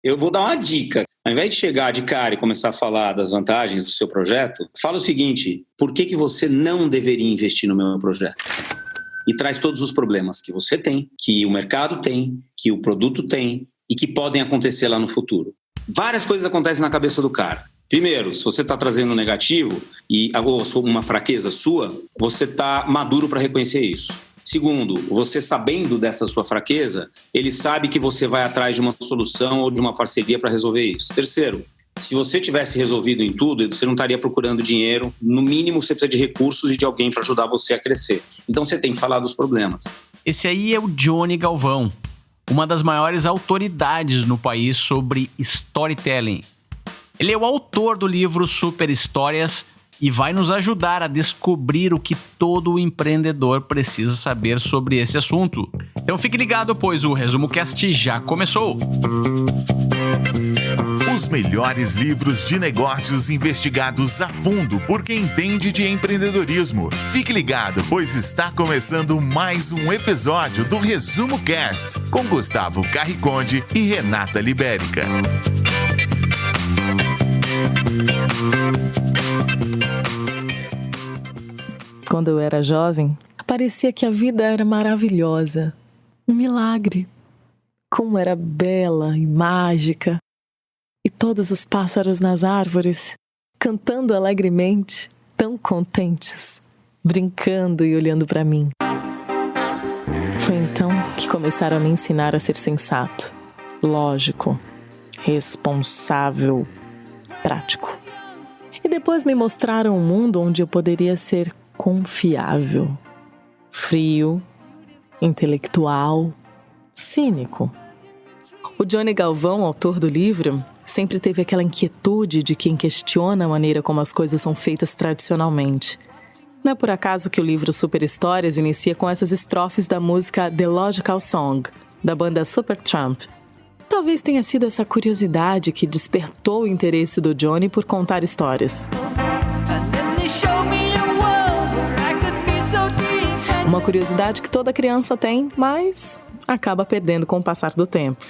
Eu vou dar uma dica. Ao invés de chegar de cara e começar a falar das vantagens do seu projeto, fala o seguinte: por que você não deveria investir no meu projeto? E traz todos os problemas que você tem, que o mercado tem, que o produto tem e que podem acontecer lá no futuro. Várias coisas acontecem na cabeça do cara. Primeiro, se você está trazendo um negativo ou uma fraqueza sua, você está maduro para reconhecer isso. Segundo, você sabendo dessa sua fraqueza, ele sabe que você vai atrás de uma solução ou de uma parceria para resolver isso. Terceiro, se você tivesse resolvido em tudo, você não estaria procurando dinheiro. No mínimo, você precisa de recursos e de alguém para ajudar você a crescer. Então, você tem que falar dos problemas. Esse aí é o Johnny Galvão, uma das maiores autoridades no país sobre storytelling. Ele é o autor do livro Super Histórias e vai nos ajudar a descobrir o que todo empreendedor precisa saber sobre esse assunto. Então fique ligado, pois o Resumo Cast já começou! Os melhores livros de negócios investigados a fundo por quem entende de empreendedorismo. Fique ligado, pois está começando mais um episódio do Resumo Cast com Gustavo Carriconde e Renata Libérica. Quando eu era jovem, parecia que a vida era maravilhosa, um milagre. Como era bela e mágica. E todos os pássaros nas árvores, cantando alegremente, tão contentes, brincando e olhando para mim. Foi então que começaram a me ensinar a ser sensato, lógico, responsável, prático. E depois me mostraram um mundo onde eu poderia ser confiável, frio, intelectual, cínico. O Johnny Galvão, autor do livro, sempre teve aquela inquietude de quem questiona a maneira como as coisas são feitas tradicionalmente. Não é por acaso que o livro Super Histórias inicia com essas estrofes da música The Logical Song, da banda Supertramp. Talvez tenha sido essa curiosidade que despertou o interesse do Johnny por contar histórias. Uma curiosidade que toda criança tem, mas acaba perdendo com o passar do tempo.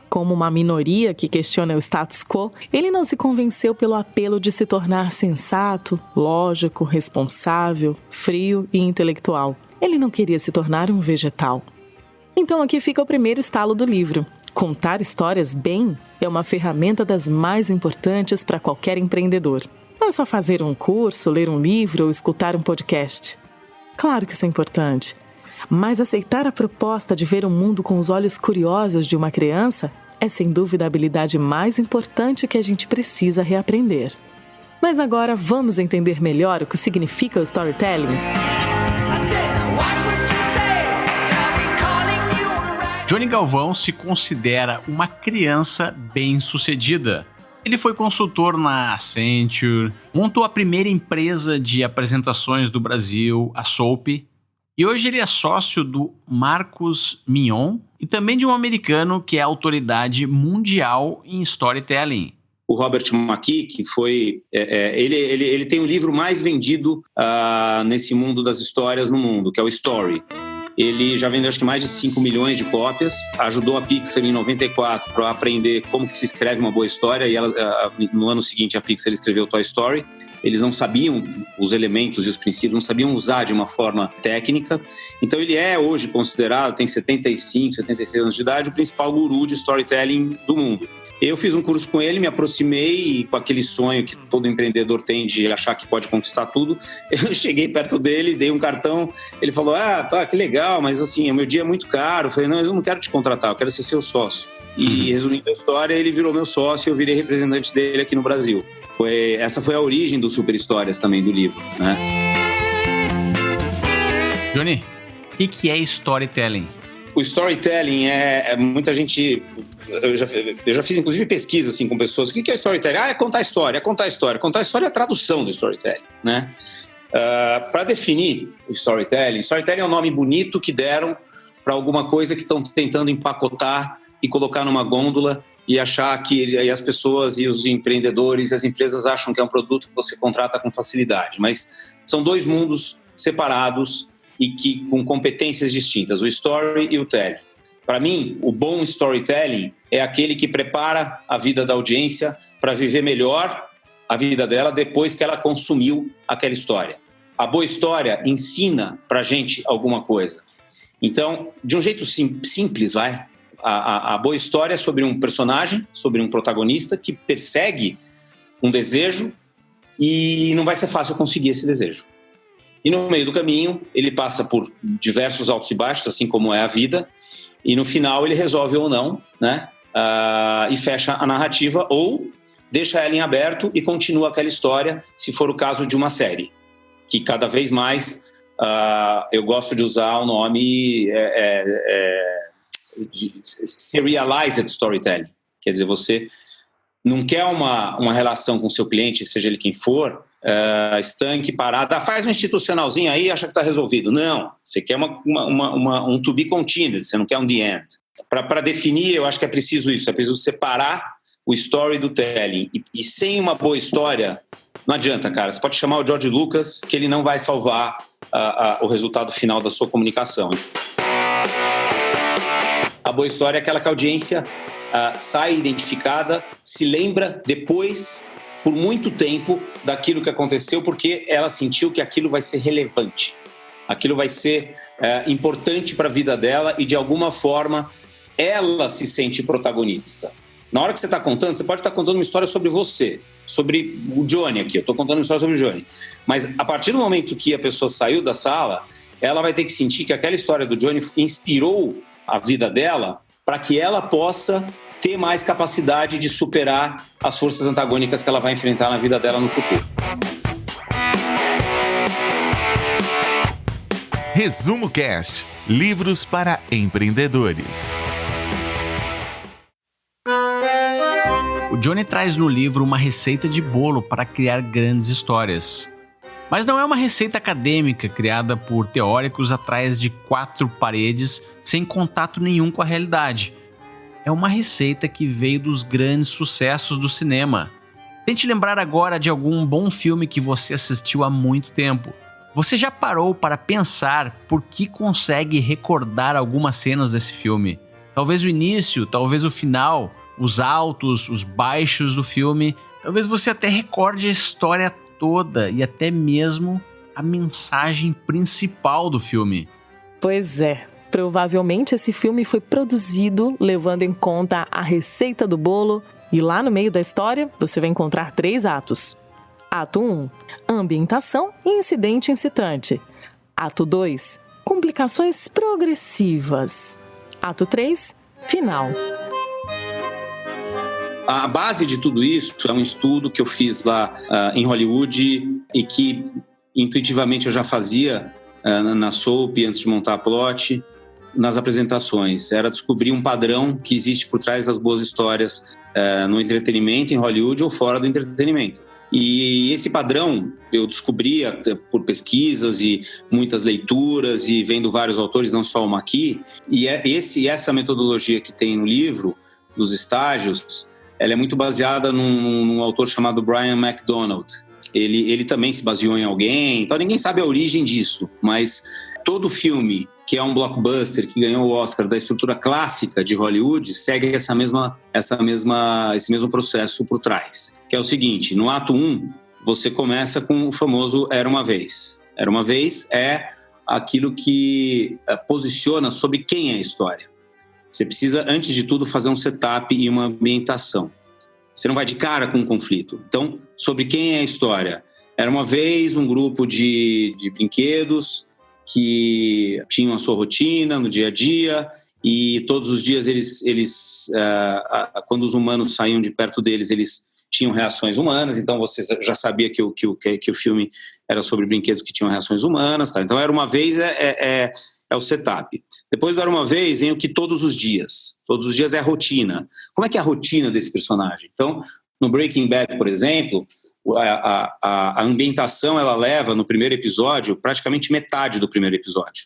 Como uma minoria que questiona o status quo, ele não se convenceu pelo apelo de se tornar sensato, lógico, responsável, frio e intelectual. Ele não queria se tornar um vegetal. Então aqui fica o primeiro estalo do livro. Contar histórias bem é uma ferramenta das mais importantes para qualquer empreendedor. Não é só fazer um curso, ler um livro ou escutar um podcast. Claro que isso é importante, mas aceitar a proposta de ver o mundo com os olhos curiosos de uma criança é sem dúvida a habilidade mais importante que a gente precisa reaprender. Mas agora vamos entender melhor o que significa o storytelling? Johnny Galvão se considera uma criança bem-sucedida. Ele foi consultor na Accenture, montou a primeira empresa de apresentações do Brasil, a Soap, e hoje ele é sócio do Marcus Mignon e também de um americano que é autoridade mundial em storytelling. O Robert McKee, que foi... ele tem o livro mais vendido nesse mundo das histórias no mundo, que é o Story. Ele já vendeu acho que mais de 5 milhões de cópias, ajudou a Pixar em 94 para aprender como que se escreve uma boa história e no ano seguinte a Pixar escreveu Toy Story. Eles não sabiam os elementos e os princípios, não sabiam usar de uma forma técnica. Então ele é hoje considerado, tem 75, 76 anos de idade, o principal guru de storytelling do mundo. Eu fiz um curso com ele, me aproximei com aquele sonho que todo empreendedor tem de achar que pode conquistar tudo. Eu cheguei perto dele, dei um cartão, ele falou, tá, que legal, mas assim, o meu dia é muito caro. Eu falei, não, eu não quero te contratar, eu quero ser seu sócio. E resumindo a história, ele virou meu sócio e eu virei representante dele aqui no Brasil. Essa foi a origem do Super Histórias também, do livro, né? Johnny, o que é storytelling? O storytelling muita gente... Eu já fiz, inclusive, pesquisa assim, com pessoas. O que é storytelling? É contar história, é contar história. Contar história é a tradução do storytelling, né? Para definir o storytelling é um nome bonito que deram para alguma coisa que estão tentando empacotar e colocar numa gôndola e achar que as pessoas e os empreendedores e as empresas acham que é um produto que você contrata com facilidade. Mas são dois mundos separados e que com competências distintas, o story e o telling. Para mim, o bom storytelling é aquele que prepara a vida da audiência para viver melhor a vida dela depois que ela consumiu aquela história. A boa história ensina para a gente alguma coisa. Então, de um jeito simples, a boa história é sobre um personagem, sobre um protagonista que persegue um desejo e não vai ser fácil conseguir esse desejo. E no meio do caminho, ele passa por diversos altos e baixos, assim como é a vida, e no final ele resolve ou não, né? E fecha a narrativa, ou deixa ela em aberto e continua aquela história, se for o caso de uma série, que cada vez mais eu gosto de usar o nome de serialized storytelling. Quer dizer, você não quer uma relação com o seu cliente, seja ele quem for, estanque, parada, faz um institucionalzinho aí e acha que está resolvido. Não, você quer um to be continued, você não quer um the end. Para definir, eu acho que é preciso isso, é preciso separar o story do telling. E sem uma boa história, não adianta, cara. Você pode chamar o George Lucas, que ele não vai salvar o resultado final da sua comunicação. A boa história é aquela que a audiência sai identificada, se lembra depois, por muito tempo, daquilo que aconteceu, porque ela sentiu que aquilo vai ser relevante. Aquilo vai ser importante para a vida dela e, de alguma forma, ela se sente protagonista. Na hora que você está contando, você pode estar contando uma história sobre você, sobre o Johnny aqui. Eu estou contando uma história sobre o Johnny. Mas, a partir do momento que a pessoa saiu da sala, ela vai ter que sentir que aquela história do Johnny inspirou a vida dela para que ela possa ter mais capacidade de superar as forças antagônicas que ela vai enfrentar na vida dela no futuro. Resumo Cast. Livros para empreendedores. O Johnny traz no livro uma receita de bolo para criar grandes histórias. Mas não é uma receita acadêmica criada por teóricos atrás de 4 paredes sem contato nenhum com a realidade. É uma receita que veio dos grandes sucessos do cinema. Tente lembrar agora de algum bom filme que você assistiu há muito tempo. Você já parou para pensar por que consegue recordar algumas cenas desse filme? Talvez o início, talvez o final, os altos, os baixos do filme. Talvez você até recorde a história toda e até mesmo a mensagem principal do filme. Pois é. Provavelmente esse filme foi produzido levando em conta a receita do bolo e lá no meio da história você vai encontrar 3 atos. Ato 1, ambientação e incidente incitante. Ato 2, complicações progressivas. Ato 3, final. A base de tudo isso é um estudo que eu fiz lá em Hollywood e que intuitivamente eu já fazia na Soap antes de montar a Plot. Nas apresentações, era descobrir um padrão que existe por trás das boas histórias no entretenimento, em Hollywood ou fora do entretenimento. E esse padrão eu descobri por pesquisas e muitas leituras e vendo vários autores, não só uma aqui, e essa metodologia que tem no livro, dos estágios, ela é muito baseada num autor chamado Brian McDonald. Ele também se baseou em alguém, então ninguém sabe a origem disso, mas todo filme que é um blockbuster, que ganhou o Oscar da estrutura clássica de Hollywood, segue esse mesmo processo por trás. Que é o seguinte, no ato 1, você começa com o famoso Era Uma Vez. Era Uma Vez é aquilo que posiciona sobre quem é a história. Você precisa, antes de tudo, fazer um setup e uma ambientação. Você não vai de cara com um conflito. Então, sobre quem é a história? Era uma vez um grupo de brinquedos que tinham a sua rotina no dia a dia e todos os dias quando os humanos saíam de perto deles, eles tinham reações humanas. Então, você já sabia que o filme era sobre brinquedos que tinham reações humanas. Tá? Então, Era Uma Vez é o setup. Depois do Era Uma Vez vem o que todos os dias. Todos os dias é a rotina. Como é que é a rotina desse personagem? Então, no Breaking Bad, por exemplo, a ambientação ela leva no primeiro episódio praticamente metade do primeiro episódio.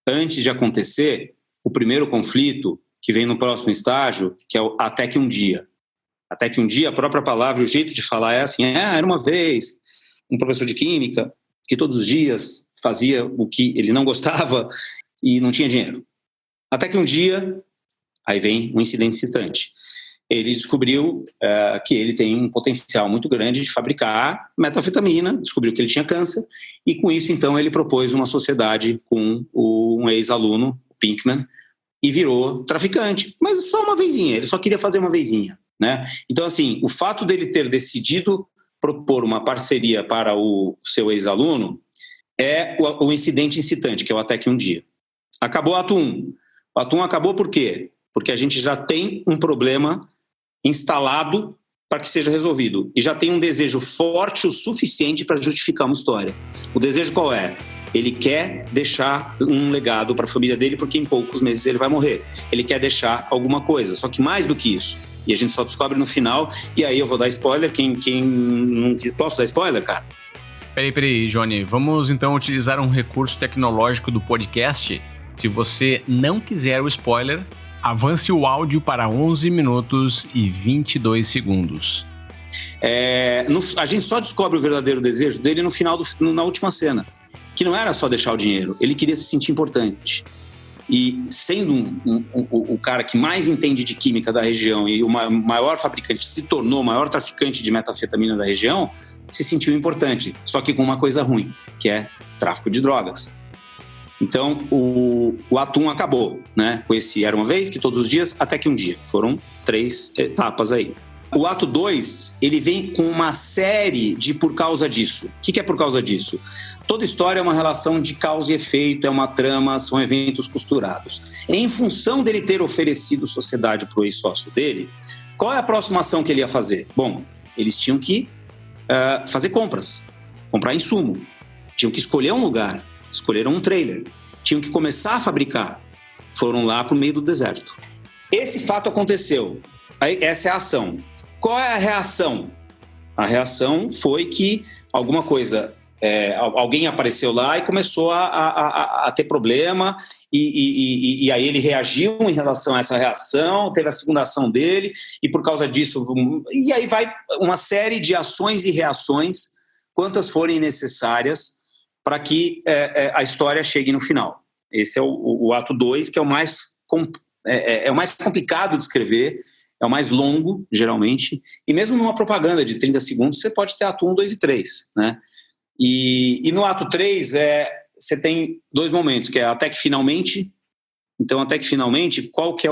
Antes de acontecer o primeiro conflito, que vem no próximo estágio, que é o Até Que Um Dia. Até que um dia, a própria palavra, o jeito de falar é assim, era uma vez um professor de química que todos os dias fazia o que ele não gostava e não tinha dinheiro. Até que um dia Aí vem um incidente excitante. Ele descobriu que ele tem um potencial muito grande de fabricar metanfetamina, descobriu que ele tinha câncer, e com isso, então, ele propôs uma sociedade com um ex-aluno, o Pinkman, e virou traficante. Mas só uma vezinha, ele só queria fazer uma vezinha, né? Então, assim, o fato dele ter decidido propor uma parceria para o seu ex-aluno é o incidente incitante, que é o Até Que Um Dia. Acabou o ato 1. O ato 1 acabou por quê? Porque a gente já tem um problema instalado para que seja resolvido. E já tem um desejo forte o suficiente para justificar uma história. O desejo qual é? Ele quer deixar um legado para a família dele, porque em poucos meses ele vai morrer. Ele quer deixar alguma coisa, só que mais do que isso. E a gente só descobre no final, e aí eu vou dar spoiler. Quem não posso dar spoiler, cara? Peraí, Johnny. Vamos então utilizar um recurso tecnológico do podcast. Se você não quiser o spoiler, avance o áudio para 11 minutos e 22 segundos. A gente só descobre o verdadeiro desejo dele no final, na última cena. Que não era só deixar o dinheiro, ele queria se sentir importante. E sendo o cara que mais entende de química da região e o maior fabricante, se tornou o maior traficante de metanfetamina da região, se sentiu importante, só que com uma coisa ruim, que é tráfico de drogas. Então, o ato 1 acabou, né? Com esse Era Uma Vez, que todos os dias, Até Que Um Dia. Foram 3 etapas aí. O ato 2, ele vem com uma série de por causa disso. O que é por causa disso? Toda história é uma relação de causa e efeito, é uma trama, são eventos costurados. Em função dele ter oferecido sociedade para o ex-sócio dele, qual é a próxima ação que ele ia fazer? Bom, eles tinham que fazer compras, comprar insumo, tinham que escolher um lugar, escolheram um trailer, tinham que começar a fabricar, foram lá para o meio do deserto. Esse fato aconteceu, essa é a ação. Qual é a reação? A reação foi que alguma coisa, alguém apareceu lá e começou a ter problema, e aí ele reagiu em relação a essa reação, teve a segunda ação dele, e por causa disso, e aí vai uma série de ações e reações, quantas forem necessárias para que a história chegue no final. Esse é o ato 2, que é o mais complicado de escrever, é o mais longo, geralmente, e mesmo numa propaganda de 30 segundos, você pode ter ato 1, 2 e 3, né? E no ato 3, você tem 2 momentos, que é Até Que Finalmente. Então, Até Que Finalmente, qual que é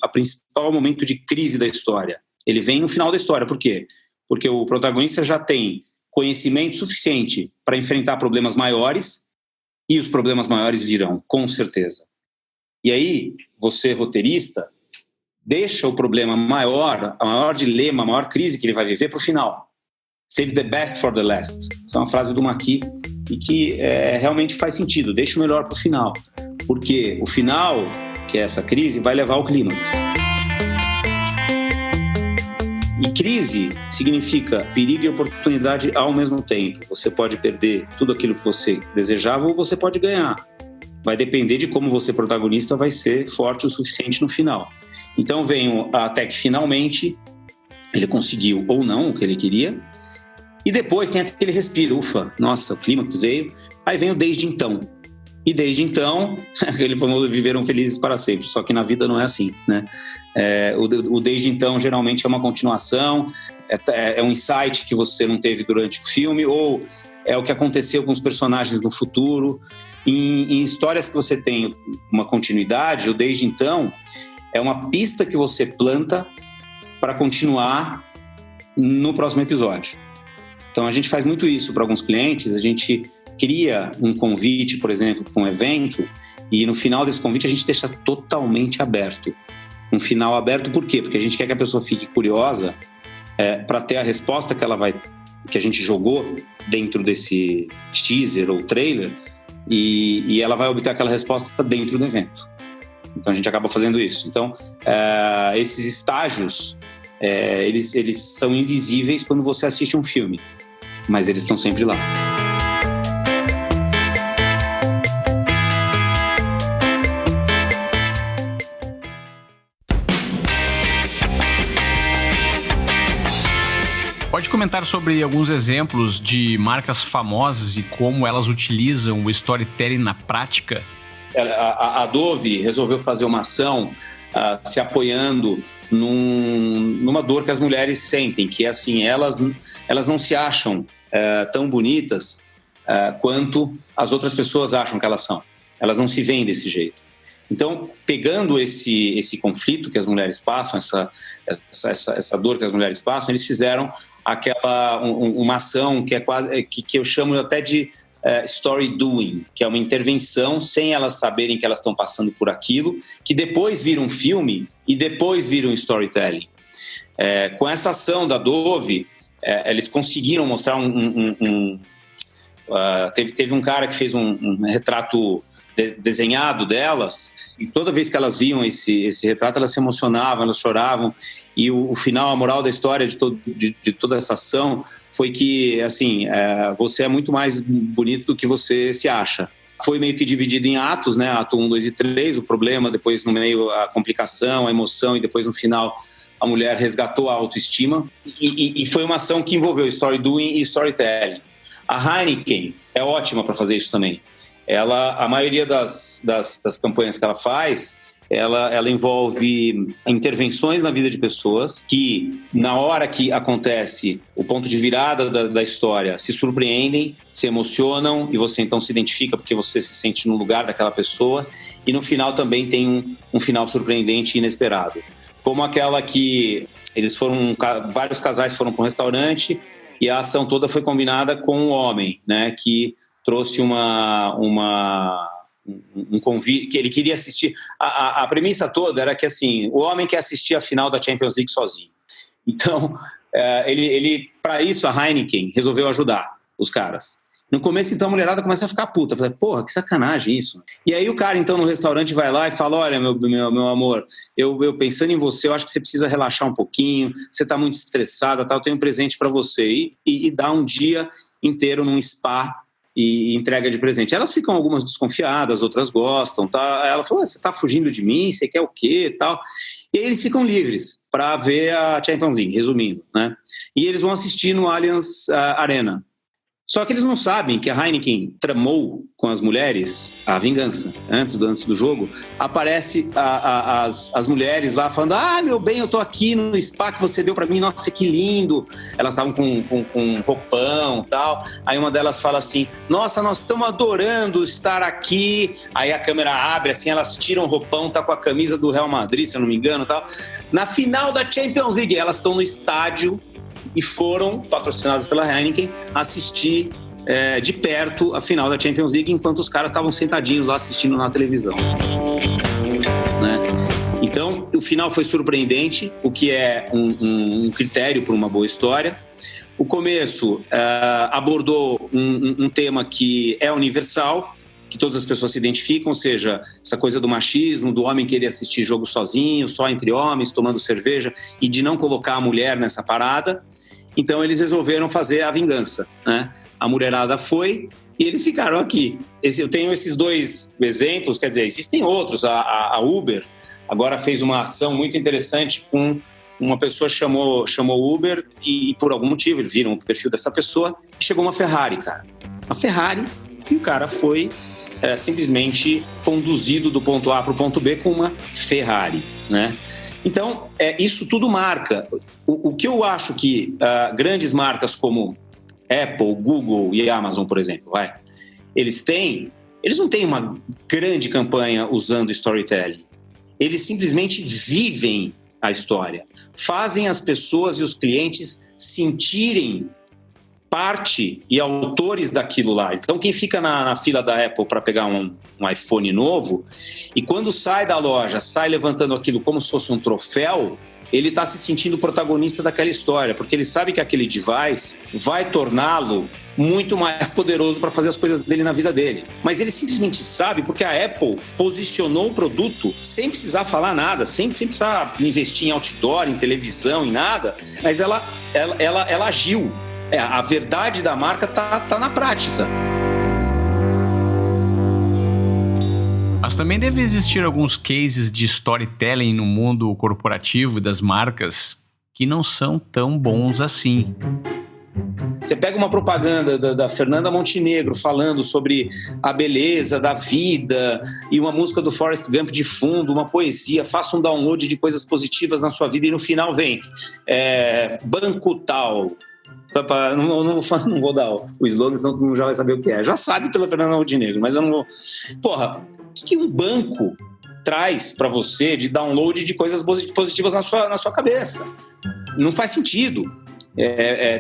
a principal momento de crise da história? Ele vem no final da história. Por quê? Porque o protagonista já tem conhecimento suficiente para enfrentar problemas maiores, e os problemas maiores virão, com certeza. E aí, você, roteirista, deixa o problema maior, a maior dilema, a maior crise que ele vai viver para o final. Save the best for the last. Essa é uma frase do Maqui e que realmente faz sentido. Deixa o melhor para o final. Porque o final, que é essa crise, vai levar ao clímax. E crise significa perigo e oportunidade ao mesmo tempo. Você pode perder tudo aquilo que você desejava ou você pode ganhar. Vai depender de como você, protagonista, vai ser forte o suficiente no final. Então vem Até Que Finalmente ele conseguiu ou não o que ele queria. E depois tem aquele respiro, ufa, nossa, o clímax veio. Aí vem o Desde Então. E desde então, ele falou, viveram felizes para sempre. Só que na vida não é assim, né? O Desde Então geralmente é uma continuação, é um insight que você não teve durante o filme, ou é o que aconteceu com os personagens no futuro. Em histórias que você tem uma continuidade, o Desde Então é uma pista que você planta para continuar no próximo episódio. Então a gente faz muito isso para alguns clientes, a gente cria um convite, por exemplo, para um evento, e no final desse convite a gente deixa totalmente aberto. Um final aberto por quê? Porque a gente quer que a pessoa fique curiosa para ter a resposta que a gente jogou dentro desse teaser ou trailer, e ela vai obter aquela resposta dentro do evento. Então a gente acaba fazendo isso. Então esses estágios eles são invisíveis quando você assiste um filme, mas eles estão sempre lá. Pode comentar sobre alguns exemplos de marcas famosas e como elas utilizam o storytelling na prática? a Adobe resolveu fazer uma ação se apoiando numa dor que as mulheres sentem, que é assim, elas não se acham tão bonitas quanto as outras pessoas acham que elas são. Elas não se veem desse jeito. Então, pegando esse conflito que as mulheres passam, essa dor que as mulheres passam, eles fizeram uma ação que é quase que eu chamo até de story doing, que é uma intervenção sem elas saberem que elas estão passando por aquilo, que depois vira um filme e depois vira um storytelling. Com essa ação da Dove, eles conseguiram mostrar teve um cara que fez um retrato desenhado delas, e toda vez que elas viam esse retrato, elas se emocionavam, elas choravam, e o final, a moral da história de toda essa ação foi que, assim, você é muito mais bonito do que você se acha. Foi meio que dividido em atos, né? Ato 1, 2 e 3, o problema, depois no meio a complicação, a emoção, e depois no final a mulher resgatou a autoestima, e foi uma ação que envolveu story doing e storytelling. A Heineken é ótima para fazer isso também. A maioria das campanhas que ela faz, ela envolve intervenções na vida de pessoas que, na hora que acontece o ponto de virada da história, se surpreendem, se emocionam, e você então se identifica porque você se sente no lugar daquela pessoa, e no final também tem um final surpreendente e inesperado. Como aquela que vários casais foram para um restaurante e a ação toda foi combinada com um homem, né, que trouxe um convite, que ele queria assistir. A premissa toda era que, assim, o homem quer assistir a final da Champions League sozinho. Então, ele para isso, a Heineken resolveu ajudar os caras. No começo, então, a mulherada começa a ficar puta. Falei, porra, que sacanagem isso. E aí o cara, então, no restaurante vai lá e fala, olha, meu amor, eu pensando em você, eu acho que você precisa relaxar um pouquinho, você tá muito estressada, tá? Eu tenho um presente para você. E dá um dia inteiro num spa e entrega de presente. Elas ficam algumas desconfiadas, outras gostam, tá? Ela falou, você tá fugindo de mim, você quer o quê, tal. E aí eles ficam livres para ver a Champions League, resumindo, né? E eles vão assistir no Allianz Arena. Só que eles não sabem que a Heineken tramou com as mulheres a vingança. Antes do jogo, aparece as mulheres lá falando, meu bem, eu tô aqui no spa que você deu pra mim, nossa, que lindo. Elas estavam com roupão e tal. Aí uma delas fala assim, nossa, nós estamos adorando estar aqui. Aí a câmera abre, assim, elas tiram o roupão, tá com a camisa do Real Madrid, se eu não me engano, tal. Na final da Champions League, elas estão no estádio e foram, patrocinadas pela Heineken, assistir de perto a final da Champions League, enquanto os caras estavam sentadinhos lá assistindo na televisão. Né? Então, o final foi surpreendente, o que é um critério para uma boa história. O começo abordou um tema que é universal, que todas as pessoas se identificam, ou seja, essa coisa do machismo, do homem querer assistir jogo sozinho, só entre homens, tomando cerveja, e de não colocar a mulher nessa parada. Então eles resolveram fazer a vingança, né? A mulherada foi e eles ficaram aqui. Eu tenho esses dois exemplos, quer dizer, existem outros. A Uber agora fez uma ação muito interessante com uma pessoa chamou Uber e por algum motivo eles viram o perfil dessa pessoa e chegou uma Ferrari, cara. Uma Ferrari, e o cara foi simplesmente conduzido do ponto A para o ponto B com uma Ferrari, né? Então, isso tudo marca. O que eu acho que grandes marcas como Apple, Google e Amazon, por exemplo, eles não têm uma grande campanha usando storytelling. Eles simplesmente vivem a história. Fazem as pessoas e os clientes sentirem parte e autores daquilo lá. Então, quem fica na fila da Apple para pegar um iPhone novo, e quando sai da loja, sai levantando aquilo como se fosse um troféu, ele está se sentindo protagonista daquela história, porque ele sabe que aquele device vai torná-lo muito mais poderoso para fazer as coisas dele na vida dele. Mas ele simplesmente sabe porque a Apple posicionou o produto sem precisar falar nada, sem precisar investir em outdoor, em televisão, em nada, mas ela agiu. A verdade da marca tá na prática. Mas também deve existir alguns cases de storytelling no mundo corporativo e das marcas que não são tão bons assim. Você pega uma propaganda da Fernanda Montenegro falando sobre a beleza da vida e uma música do Forrest Gump de fundo, uma poesia, faça um download de coisas positivas na sua vida e no final vem banco tal. Não vou dar o slogan, senão todo mundo já vai saber o que é. Já sabe pela Fernanda Montenegro, mas eu não vou... Porra, o que um banco traz para você de download de coisas positivas na sua cabeça? Não faz sentido.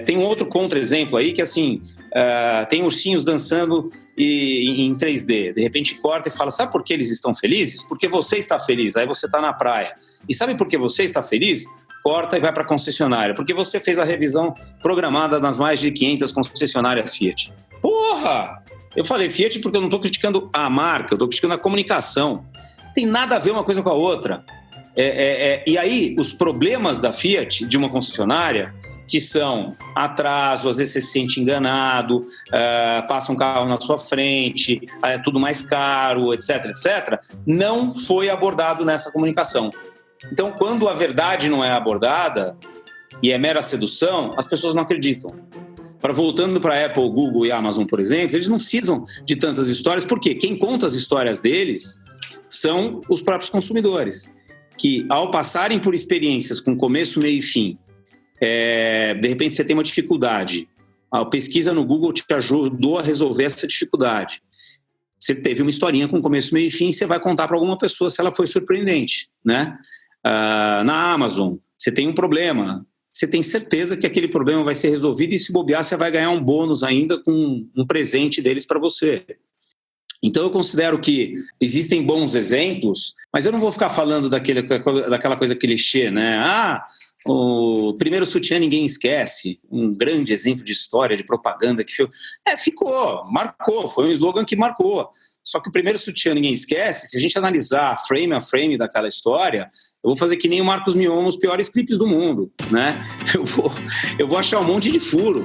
Tem um outro contra-exemplo aí que, assim, tem ursinhos dançando em 3D. De repente corta e fala, sabe por que eles estão felizes? Porque você está feliz. Aí você está na praia. E sabe por que você está feliz? Corta e vai para a concessionária. Porque você fez a revisão programada nas mais de 500 concessionárias Fiat. Porra! Eu falei Fiat porque eu não estou criticando a marca, eu estou criticando a comunicação. Tem nada a ver uma coisa com a outra. E aí, os problemas da Fiat, de uma concessionária, que são atraso, às vezes você se sente enganado, passa um carro na sua frente, é tudo mais caro, etc., etc., não foi abordado nessa comunicação. Então, quando a verdade não é abordada e é mera sedução, as pessoas não acreditam. Voltando para a Apple, Google e Amazon, por exemplo, eles não precisam de tantas histórias, porque quem conta as histórias deles são os próprios consumidores, que ao passarem por experiências com começo, meio e fim, de repente você tem uma dificuldade, a pesquisa no Google te ajudou a resolver essa dificuldade. Você teve uma historinha com começo, meio e fim, você vai contar para alguma pessoa se ela foi surpreendente, né? Na Amazon, você tem um problema, você tem certeza que aquele problema vai ser resolvido e se bobear você vai ganhar um bônus ainda com um presente deles para você. Então eu considero que existem bons exemplos, mas eu não vou ficar falando daquela coisa clichê, né? O primeiro sutiã ninguém esquece, um grande exemplo de história, de propaganda que ficou, marcou, foi um slogan que marcou. Só que o primeiro sutiã ninguém esquece, se a gente analisar frame a frame daquela história, eu vou fazer que nem o Marcos Mion nos piores clipes do mundo, né? Eu vou achar um monte de furo.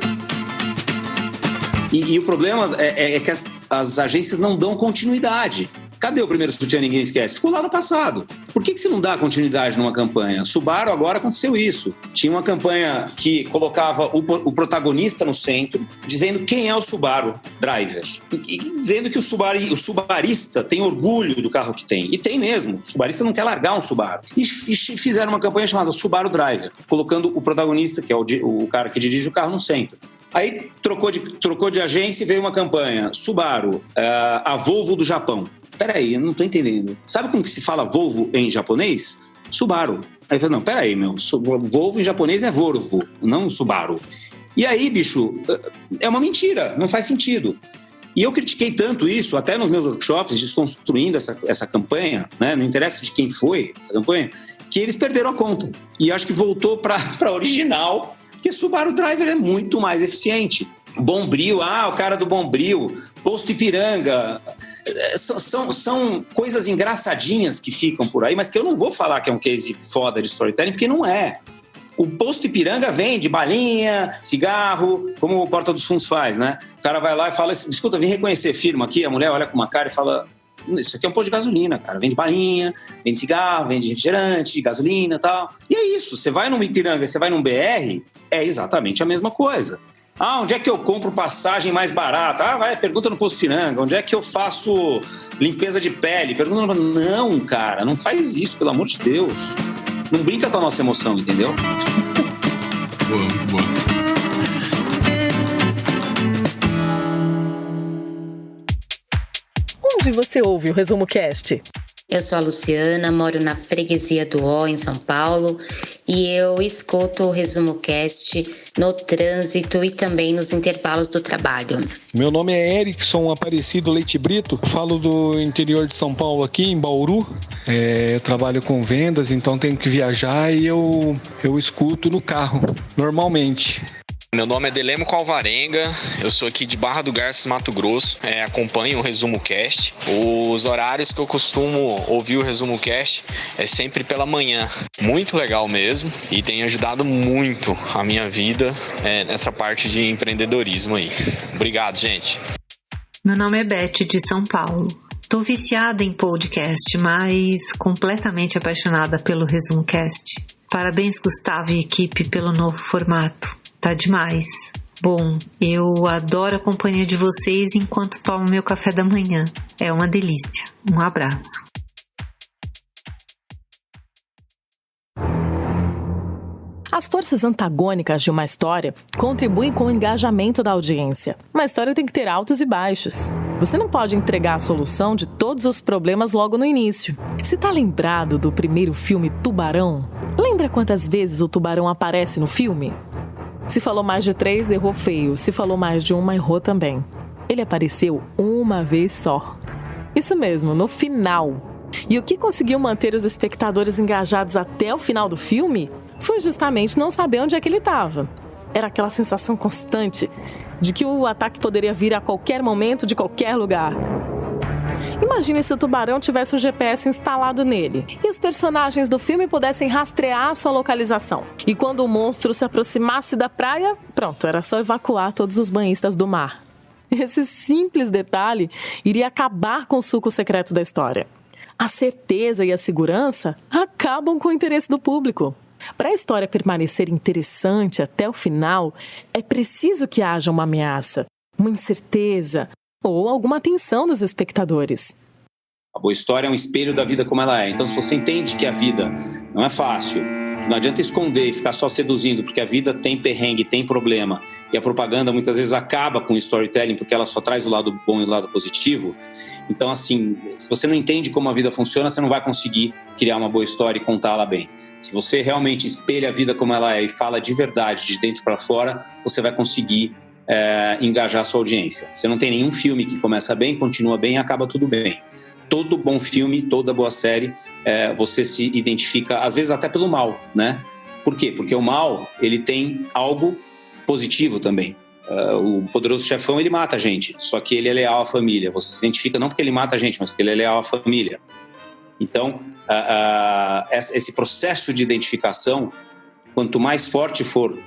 E o problema é que as agências não dão continuidade. Cadê o primeiro sutiã ninguém esquece? Ficou lá no passado. Por que você não dá continuidade numa campanha? Subaru agora aconteceu isso. Tinha uma campanha que colocava o protagonista no centro, dizendo quem é o Subaru Driver. E dizendo que o subarista tem orgulho do carro que tem. E tem mesmo. O subarista não quer largar um Subaru. E fizeram uma campanha chamada Subaru Driver, colocando o protagonista, que é o cara que dirige o carro, no centro. Aí trocou de agência e veio uma campanha. Subaru, a Volvo do Japão. Peraí, eu não tô entendendo. Sabe como que se fala Volvo em japonês? Subaru. Aí eu falei, não, peraí, Volvo em japonês é Volvo, não Subaru. E aí, bicho, é uma mentira, não faz sentido. E eu critiquei tanto isso, até nos meus workshops, desconstruindo essa campanha, né? Não interessa de quem foi essa campanha, que eles perderam a conta. E acho que voltou para original, porque Subaru Driver é muito mais eficiente. Bombril, o cara do Bombril, Posto Ipiranga, são coisas engraçadinhas que ficam por aí, mas que eu não vou falar que é um case foda de storytelling, porque não é. O Posto Ipiranga vende balinha, cigarro, como o Porta dos Fundos faz, né? O cara vai lá e fala, escuta, vim reconhecer firma aqui, a mulher olha com uma cara e fala, isso aqui é um posto de gasolina, cara, vende balinha, vende cigarro, vende refrigerante, gasolina e tal. E é isso, você vai num Ipiranga, você vai num BR, é exatamente a mesma coisa. Onde é que eu compro passagem mais barata? Pergunta no Posto Piranga. Onde é que eu faço limpeza de pele? Pergunta no... Não, cara, não faz isso, pelo amor de Deus. Não brinca com a nossa emoção, entendeu? Boa. Onde você ouve o Resumo Cast? Eu sou a Luciana, moro na freguesia do Ó, em São Paulo, e eu escuto o Resumo Cast no trânsito e também nos intervalos do trabalho. Meu nome é Erickson Aparecido Leite Brito, falo do interior de São Paulo aqui, em Bauru. Eu trabalho com vendas, então tenho que viajar e eu escuto no carro, normalmente. Meu nome é Delemo Calvarenga, eu sou aqui de Barra do Garças, Mato Grosso, acompanho o Resumo Cast. Os horários que eu costumo ouvir o Resumo Cast é sempre pela manhã, muito legal mesmo, e tem ajudado muito a minha vida nessa parte de empreendedorismo aí. Obrigado, gente. Meu nome é Beth, de São Paulo. Tô viciada em podcast, mas completamente apaixonada pelo Resumo Cast. Parabéns, Gustavo e equipe, pelo novo formato. Tá demais. Bom, eu adoro a companhia de vocês enquanto tomo meu café da manhã. É uma delícia. Um abraço. As forças antagônicas de uma história contribuem com o engajamento da audiência. Uma história tem que ter altos e baixos. Você não pode entregar a solução de todos os problemas logo no início. Você está lembrado do primeiro filme Tubarão? Lembra quantas vezes o tubarão aparece no filme? Se falou mais de 3, errou feio. Se falou mais de 1, errou também. Ele apareceu uma vez só. Isso mesmo, no final. E o que conseguiu manter os espectadores engajados até o final do filme foi justamente não saber onde é que ele estava. Era aquela sensação constante de que o ataque poderia vir a qualquer momento, de qualquer lugar. Imagine se o tubarão tivesse um GPS instalado nele e os personagens do filme pudessem rastrear a sua localização. E quando o monstro se aproximasse da praia, pronto, era só evacuar todos os banhistas do mar. Esse simples detalhe iria acabar com o suco secreto da história. A certeza e a segurança acabam com o interesse do público. Para a história permanecer interessante até o final, é preciso que haja uma ameaça, uma incerteza ou alguma tensão dos espectadores. A boa história é um espelho da vida como ela é. Então, se você entende que a vida não é fácil, não adianta esconder e ficar só seduzindo, porque a vida tem perrengue, tem problema, e a propaganda muitas vezes acaba com o storytelling, porque ela só traz o lado bom e o lado positivo. Então, assim, se você não entende como a vida funciona, você não vai conseguir criar uma boa história e contá-la bem. Se você realmente espelha a vida como ela é e fala de verdade, de dentro para fora, você vai conseguir engajar a sua audiência. Você não tem nenhum filme que começa bem, continua bem e acaba tudo bem. Todo bom filme, toda boa série, você se identifica, às vezes até pelo mal, né? Por quê? Porque o mal, ele tem algo positivo também. O Poderoso Chefão, ele mata a gente, só que ele é leal à família. Você se identifica não porque ele mata a gente, mas porque ele é leal à família. Então, esse processo de identificação, quanto mais forte for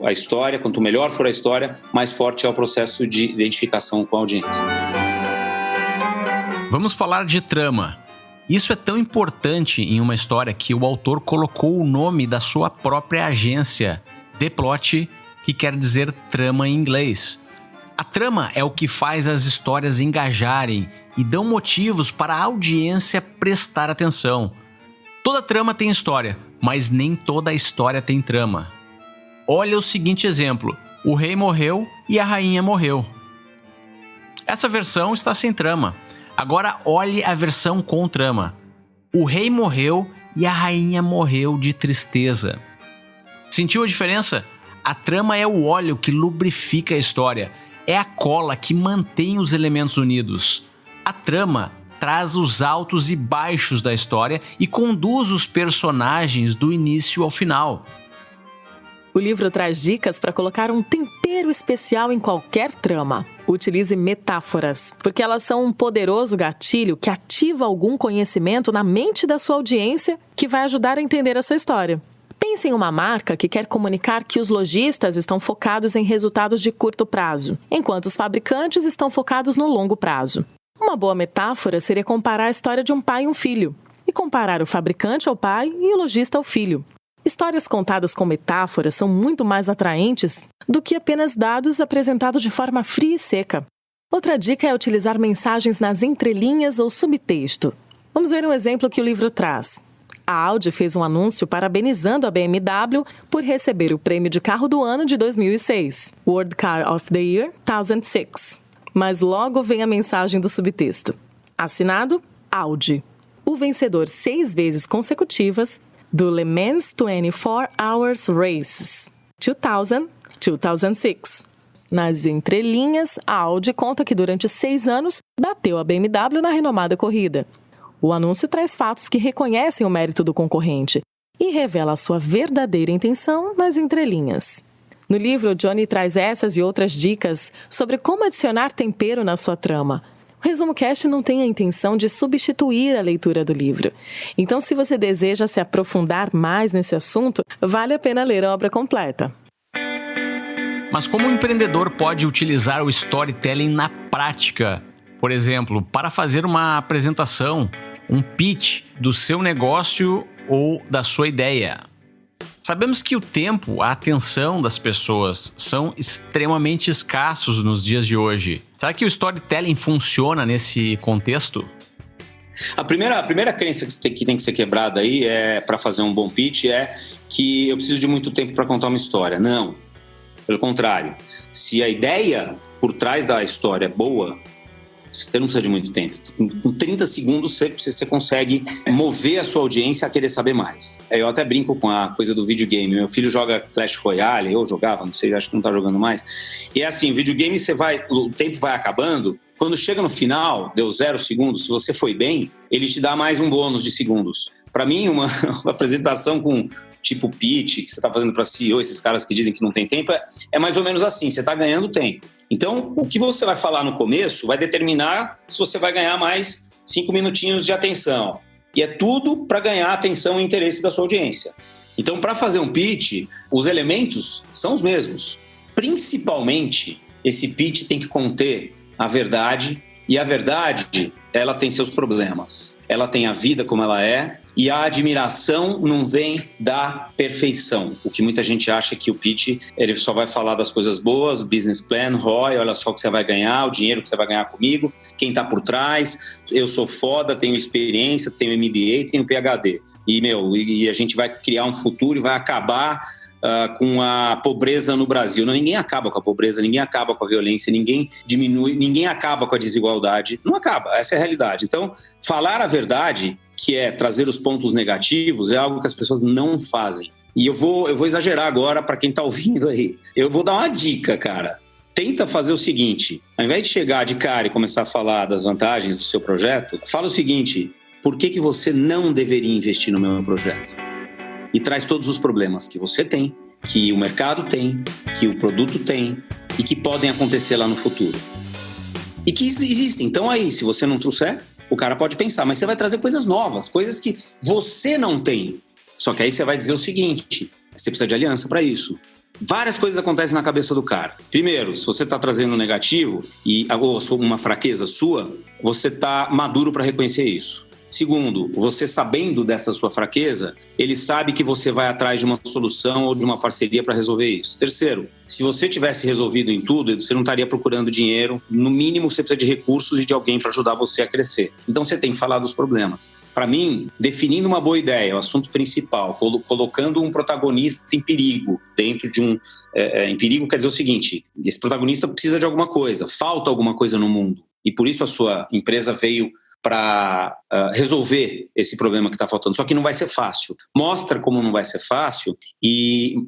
a história, quanto melhor for a história, mais forte é o processo de identificação com a audiência. Vamos falar de trama. Isso é tão importante em uma história que o autor colocou o nome da sua própria agência, The Plot, que quer dizer trama em inglês. A trama é o que faz as histórias engajarem e dão motivos para a audiência prestar atenção. Toda trama tem história, mas nem toda história tem trama. Olha o seguinte exemplo: o rei morreu e a rainha morreu. Essa versão está sem trama. Agora olhe a versão com trama. O rei morreu e a rainha morreu de tristeza. Sentiu a diferença? A trama é o óleo que lubrifica a história. É a cola que mantém os elementos unidos. A trama traz os altos e baixos da história e conduz os personagens do início ao final. O livro traz dicas para colocar um tempero especial em qualquer trama. Utilize metáforas, porque elas são um poderoso gatilho que ativa algum conhecimento na mente da sua audiência que vai ajudar a entender a sua história. Pense em uma marca que quer comunicar que os lojistas estão focados em resultados de curto prazo, enquanto os fabricantes estão focados no longo prazo. Uma boa metáfora seria comparar a história de um pai e um filho, e comparar o fabricante ao pai e o lojista ao filho. Histórias contadas com metáforas são muito mais atraentes do que apenas dados apresentados de forma fria e seca. Outra dica é utilizar mensagens nas entrelinhas ou subtexto. Vamos ver um exemplo que o livro traz. A Audi fez um anúncio parabenizando a BMW por receber o prêmio de carro do ano de 2006, World Car of the Year 2006. Mas logo vem a mensagem do subtexto. Assinado, Audi. O vencedor 6 vezes consecutivas do Le Mans 24 Hours Races 2000-2006. Nas entrelinhas, a Audi conta que durante 6 anos bateu a BMW na renomada corrida. O anúncio traz fatos que reconhecem o mérito do concorrente e revela a sua verdadeira intenção nas entrelinhas. No livro, Johnny traz essas e outras dicas sobre como adicionar tempero na sua trama. O Resumo Cast não tem a intenção de substituir a leitura do livro. Então, se você deseja se aprofundar mais nesse assunto, vale a pena ler a obra completa. Mas como o empreendedor pode utilizar o storytelling na prática? Por exemplo, para fazer uma apresentação, um pitch do seu negócio ou da sua ideia. Sabemos que o tempo, a atenção das pessoas são extremamente escassos nos dias de hoje. Será que o storytelling funciona nesse contexto? A primeira crença que tem que ser quebrada aí para fazer um bom pitch é que eu preciso de muito tempo para contar uma história. Não, pelo contrário. Se a ideia por trás da história é boa, você não precisa de muito tempo. Com 30 segundos você consegue mover a sua audiência a querer saber mais. Eu até brinco com a coisa do videogame. Meu filho joga Clash Royale, eu jogava, não sei, acho que não tá jogando mais. E é assim, videogame o tempo vai acabando. Quando chega no final, deu 0 segundos, se você foi bem, ele te dá mais um bônus de segundos. Para mim, uma apresentação com tipo pitch, que você tá fazendo para CEO, esses caras que dizem que não tem tempo, é mais ou menos assim, você tá ganhando tempo. Então, o que você vai falar no começo vai determinar se você vai ganhar mais 5 minutinhos de atenção. E é tudo para ganhar a atenção e interesse da sua audiência. Então, para fazer um pitch, os elementos são os mesmos. Principalmente, esse pitch tem que conter a verdade, e a verdade, ela tem seus problemas. Ela tem a vida como ela é, e a admiração não vem da perfeição. O que muita gente acha que o pitch, ele só vai falar das coisas boas, business plan, ROI, olha só o que você vai ganhar, o dinheiro que você vai ganhar comigo, quem tá por trás, eu sou foda, tenho experiência, tenho MBA, tenho PhD. E a gente vai criar um futuro e vai acabar com a pobreza no Brasil. Não, ninguém acaba com a pobreza, ninguém acaba com a violência, ninguém diminui, ninguém acaba com a desigualdade. Não acaba, essa é a realidade. Então, falar a verdade, que é trazer os pontos negativos, é algo que as pessoas não fazem. E eu vou exagerar agora para quem está ouvindo aí. Eu vou dar uma dica, cara. Tenta fazer o seguinte, ao invés de chegar de cara e começar a falar das vantagens do seu projeto, fala o seguinte: por que você não deveria investir no meu projeto? E traz todos os problemas que você tem, que o mercado tem, que o produto tem e que podem acontecer lá no futuro. E que existem. Então aí, se você não trouxer, o cara pode pensar, mas você vai trazer coisas novas, coisas que você não tem. Só que aí você vai dizer o seguinte, você precisa de aliança para isso. Várias coisas acontecem na cabeça do cara. Primeiro, se você está trazendo um negativo ou uma fraqueza sua, você está maduro para reconhecer isso. Segundo, você sabendo dessa sua fraqueza, ele sabe que você vai atrás de uma solução ou de uma parceria para resolver isso. Terceiro, se você tivesse resolvido em tudo, você não estaria procurando dinheiro. No mínimo, você precisa de recursos e de alguém para ajudar você a crescer. Então, você tem que falar dos problemas. Para mim, definindo uma boa ideia, o assunto principal, colocando um protagonista em perigo, dentro de em perigo quer dizer o seguinte, esse protagonista precisa de alguma coisa, falta alguma coisa no mundo. E por isso a sua empresa veio para resolver esse problema que está faltando. Só que não vai ser fácil. Mostra como não vai ser fácil,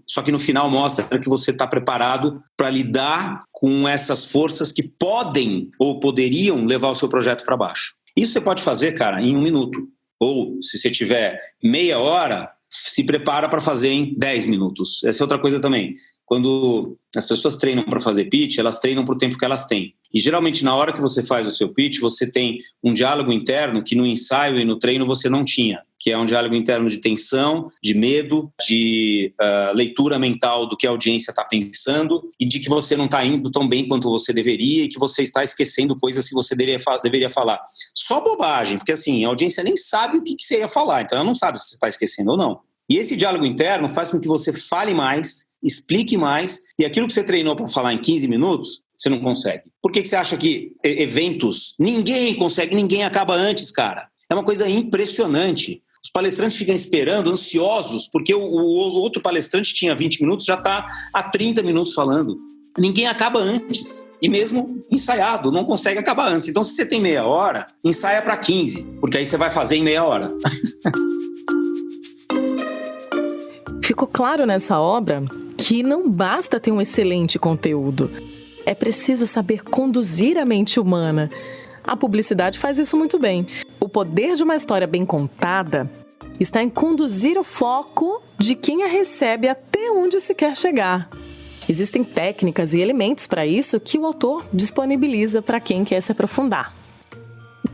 só que no final mostra que você está preparado para lidar com essas forças que podem ou poderiam levar o seu projeto para baixo. Isso você pode fazer, cara, em 1 minuto. Ou, se você tiver meia hora, se prepara para fazer em 10 minutos. Essa é outra coisa também. Quando as pessoas treinam para fazer pitch, elas treinam para o tempo que elas têm. E geralmente na hora que você faz o seu pitch, você tem um diálogo interno que no ensaio e no treino você não tinha, que é um diálogo interno de tensão, de medo, de leitura mental do que a audiência está pensando e de que você não está indo tão bem quanto você deveria e que você está esquecendo coisas que você deveria falar. Só bobagem, porque assim, a audiência nem sabe o que você ia falar, então ela não sabe se você está esquecendo ou não. E esse diálogo interno faz com que você fale mais, explique mais, e aquilo que você treinou para falar em 15 minutos, você não consegue. Por que você acha que eventos, ninguém consegue, ninguém acaba antes, cara? É uma coisa impressionante. Os palestrantes ficam esperando, ansiosos, porque o outro palestrante tinha 20 minutos, já está há 30 minutos falando. Ninguém acaba antes. E mesmo ensaiado, não consegue acabar antes. Então, se você tem meia hora, ensaia para 15, porque aí você vai fazer em meia hora. Ficou claro nessa obra que não basta ter um excelente conteúdo. É preciso saber conduzir a mente humana. A publicidade faz isso muito bem. O poder de uma história bem contada está em conduzir o foco de quem a recebe até onde se quer chegar. Existem técnicas e elementos para isso que o autor disponibiliza para quem quer se aprofundar.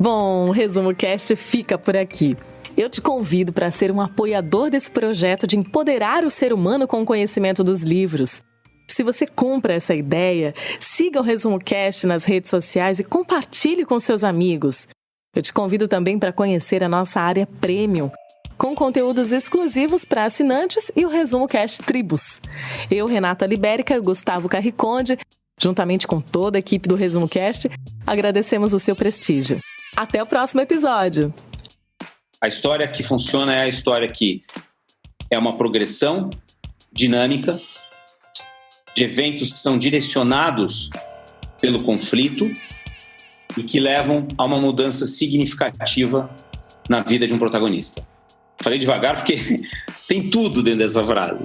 Bom, o Resumo Cast fica por aqui. Eu te convido para ser um apoiador desse projeto de empoderar o ser humano com o conhecimento dos livros. Se você compra essa ideia, siga o Resumo Cast nas redes sociais e compartilhe com seus amigos. Eu te convido também para conhecer a nossa área Premium. com conteúdos exclusivos para assinantes e o Resumo Cast Tribos. Eu, Renata Libérica e Gustavo Carriconde, juntamente com toda a equipe do Resumo Cast, agradecemos o seu prestígio. Até o próximo episódio! A história que funciona é a história que é uma progressão dinâmica de eventos que são direcionados pelo conflito e que levam a uma mudança significativa na vida de um protagonista. Falei devagar porque tem tudo dentro dessa frase.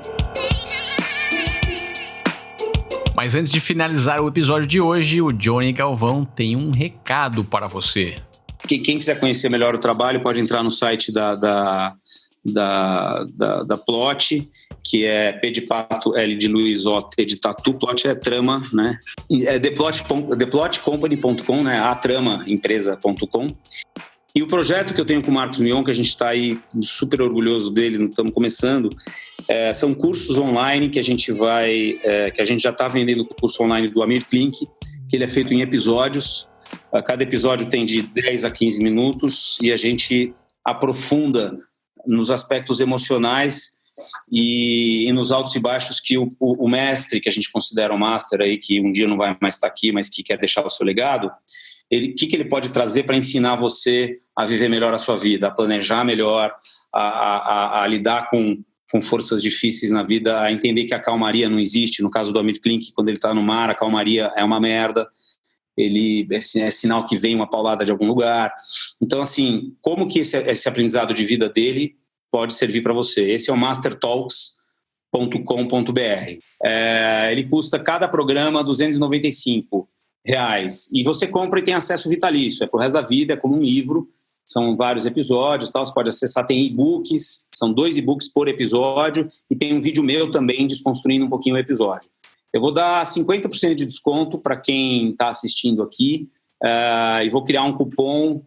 Mas antes de finalizar o episódio de hoje, o Johnny Galvão tem um recado para você. Quem quiser conhecer melhor o trabalho pode entrar no site da Plot, que é P de pato, L de Luiz, O, T de tatu. Plot é trama, né? É theplotcompany.com, né? A trama empresa.com. E o projeto que eu tenho com o Marcos Mion, que a gente está aí super orgulhoso dele, estamos começando, são cursos online que a gente que a gente já está vendendo o curso online do Amir Klink, que ele é feito em episódios. Cada episódio tem de 10 a 15 minutos e a gente aprofunda nos aspectos emocionais e nos altos e baixos que o mestre, que a gente considera o master aí, que um dia não vai mais estar aqui, mas que quer deixar o seu legado, o que ele pode trazer para ensinar você a viver melhor a sua vida, a planejar melhor, a lidar com forças difíceis na vida, a entender que a calmaria não existe. No caso do Amir Klink, quando ele está no mar, a calmaria é uma merda, é sinal que vem uma paulada de algum lugar. Então, assim, como que esse aprendizado de vida dele pode servir para você? Esse é o mastertalks.com.br. Ele custa cada programa R$295. E você compra e tem acesso vitalício, é pro resto da vida, é como um livro, são vários episódios, tal. Você pode acessar, tem e-books, são 2 e-books por episódio, e tem um vídeo meu também desconstruindo um pouquinho o episódio. Eu vou dar 50% de desconto para quem está assistindo aqui, e vou criar um cupom.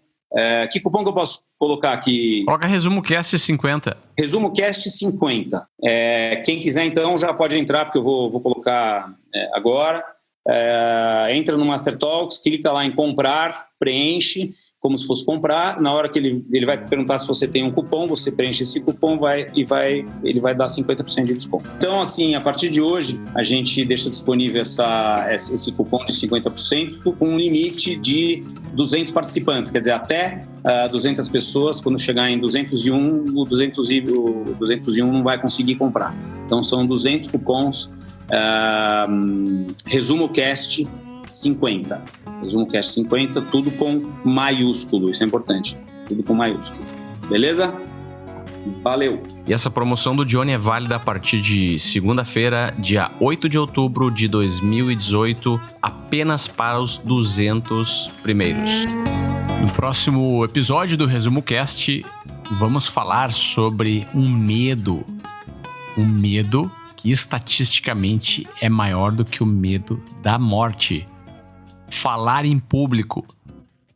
Que cupom que eu posso colocar aqui? Coloca ResumoCast 50. ResumoCast 50. Quem quiser, então, já pode entrar, porque eu vou colocar agora. Entra no Master Talks, clica lá em comprar, preenche como se fosse comprar. Na hora que ele vai perguntar se você tem um cupom, você preenche esse cupom ele vai dar 50% de desconto. Então, assim, a partir de hoje, a gente deixa disponível esse cupom de 50% com um limite de 200 participantes, quer dizer, até 200 pessoas. Quando chegar em 201, o 201 não vai conseguir comprar. Então, são 200 cupons. ResumoCast 50. ResumoCast 50, tudo com maiúsculo, isso é importante. Tudo com maiúsculo. Beleza? Valeu! E essa promoção do Johnny é válida a partir de segunda-feira, dia 8 de outubro de 2018, apenas para os 200 primeiros. No próximo episódio do ResumoCast, vamos falar sobre um medo que estatisticamente é maior do que o medo da morte. Falar em público.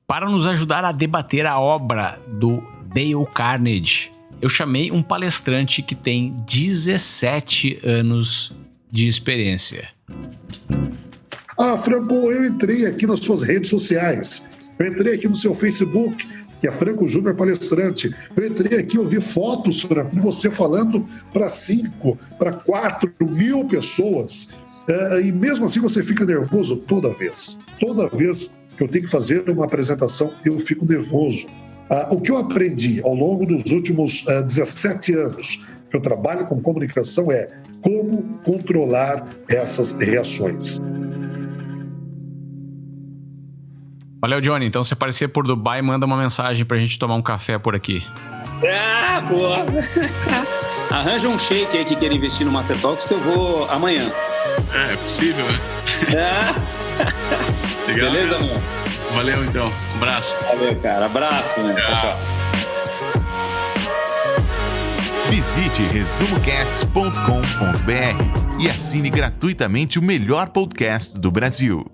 Para nos ajudar a debater a obra do Dale Carnegie, eu chamei um palestrante que tem 17 anos de experiência. Franco, eu entrei aqui nas suas redes sociais, eu entrei aqui no seu Facebook, que é Franco Júnior Palestrante. Eu entrei aqui, eu vi fotos, Franco, de você falando para 5, para 4 mil pessoas. E mesmo assim você fica nervoso toda vez. Toda vez que eu tenho que fazer uma apresentação, eu fico nervoso. O que eu aprendi ao longo dos últimos 17 anos que eu trabalho com comunicação é como controlar essas reações. Valeu, Johnny. Então, se aparecer por Dubai, manda uma mensagem pra gente tomar um café por aqui. Boa! Arranja um shake aí que queira investir no Master Talks que eu vou amanhã. É possível, né? Legal, beleza, meu? Valeu, então. Um abraço. Valeu, cara. Abraço, né? Tchau. Visite resumocast.com.br e assine gratuitamente o melhor podcast do Brasil.